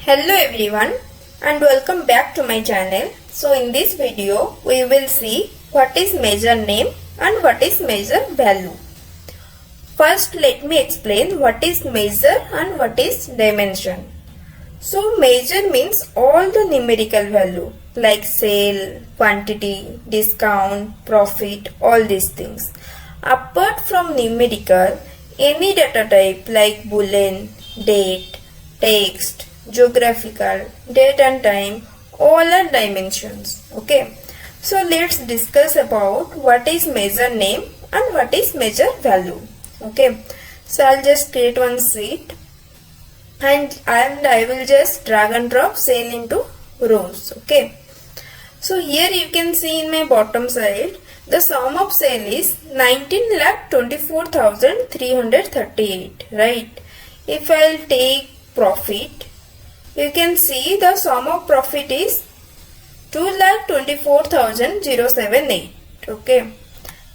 Hello everyone and welcome back to my channel. So in this video we will see what is measure name and what is measure value. First let me explain what is measure and what is dimension. So measure means all the numerical value like sale, quantity, discount, profit, all these things. Apart from numerical, any data type like boolean, date, text, geographical, date and time, all are dimensions. Okay, so let's discuss about what is measure name and what is measure value. Okay, so I'll just create one sheet and I will just drag and drop sale into rows. Okay, so here you can see in my bottom side the sum of sale is 19,24,338, right? If I'll take profit, you can see the sum of profit is 2,24,078. Okay,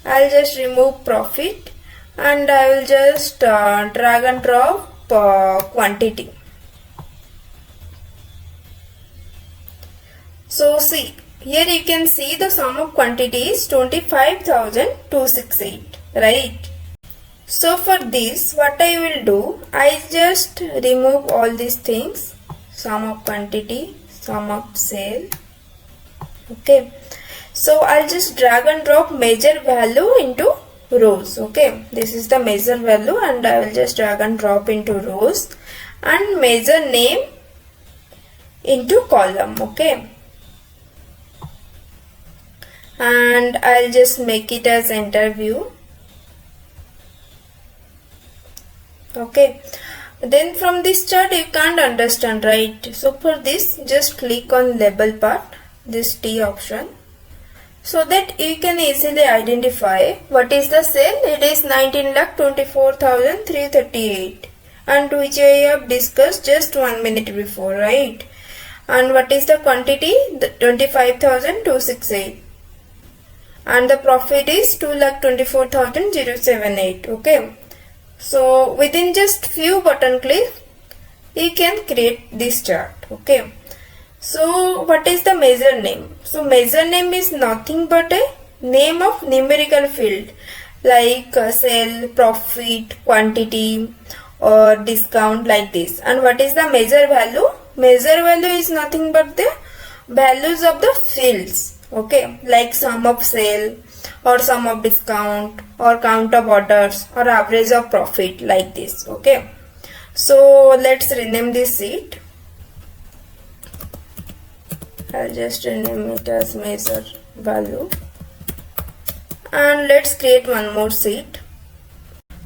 I'll just remove profit and I will just drag and drop quantity. So see, here you can see the sum of quantity is 25,268, right? So for this, what I will do, I just remove all these things, sum of quantity, sum of sale. Okay, so I'll just drag and drop measure value into rows. Okay, this is the measure value and I will just drag and drop into rows and measure name into column. Okay, and I'll just make it as enter view. Okay, then from this chart you can't understand, right? So for this, just click on label part, this T option, so that you can easily identify what is the sale. It is 19,24,338 and which I have discussed just 1 minute before, right? And what is the quantity? The 25,268 and the profit is 2,24,078. Okay, so within just few button clicks you can create this chart. Okay, so what is the measure name? So measure name is nothing but a name of numerical field like sale, profit, quantity or discount, like this. And what is the measure value? Measure value is nothing but the values of the fields. Okay, like sum of sale or sum of discount or count of orders or average of profit, like this. Okay, so let's rename this sheet. I'll just rename it as measure value and let's create one more sheet.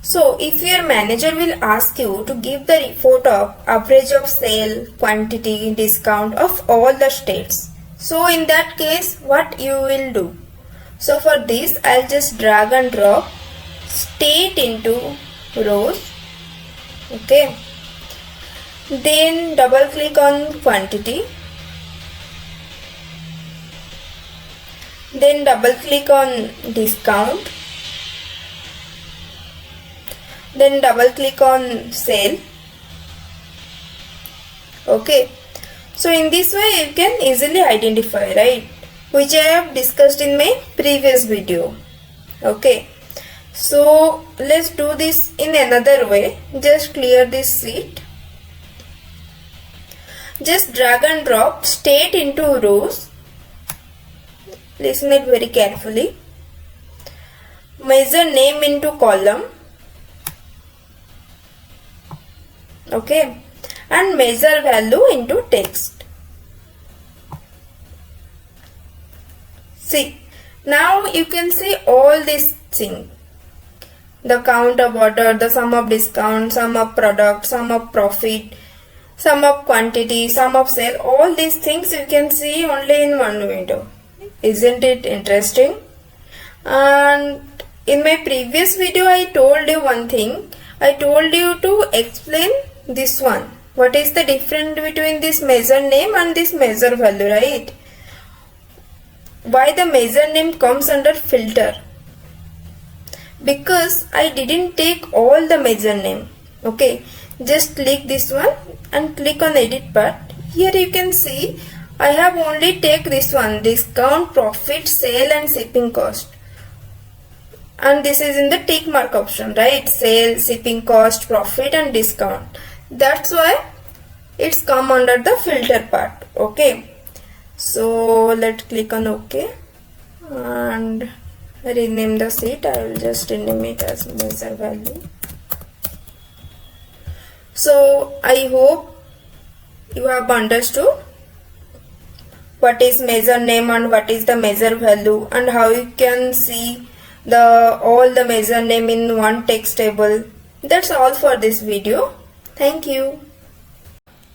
So if your manager will ask you to give the report of average of sale, quantity, discount of all the states, so in that case what you will do? So for this I'll just drag and drop state into rows. Okay, then double click on quantity, then double click on discount, then double click on sale. Okay, so in this way you can easily identify, right, which I have discussed in my previous video. Okay, so let's do this in another way. Just clear this sheet, just drag and drop state into rows. Listen it very carefully. Measure name into column. Okay, and measure value into text. See, now you can see all these things. The count of order, the sum of discount, sum of product, sum of profit, sum of quantity, sum of sale, all these things you can see only in one window. Isn't it interesting? And in my previous video I told you one thing. I told you to explain this one. What is the difference between this measure name and this measure value, right? Why the measure name comes under filter? Because I didn't take all the measure name. Okay, just click this one and click on edit part. Here you can see I have only take this one, discount, profit, sale and shipping cost. And this is in the tick mark option, right? Sale, shipping cost, profit and discount. That's why it's come under the filter part. Okay. So let's click on OK and rename the sheet. I will just rename it as measure value. So I hope you have understood what is measure name and what is the measure value, and how you can see all the measure name in one text table. That's all for this video. Thank you.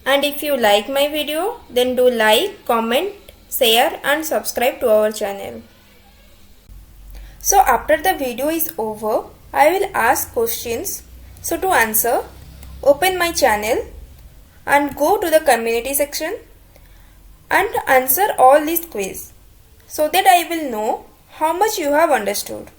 And if you like my video, then do like, comment, share and subscribe to our channel. So after the video is over, I will ask questions. So to answer, open my channel and go to the community section and answer all these quiz, so that I will know how much you have understood.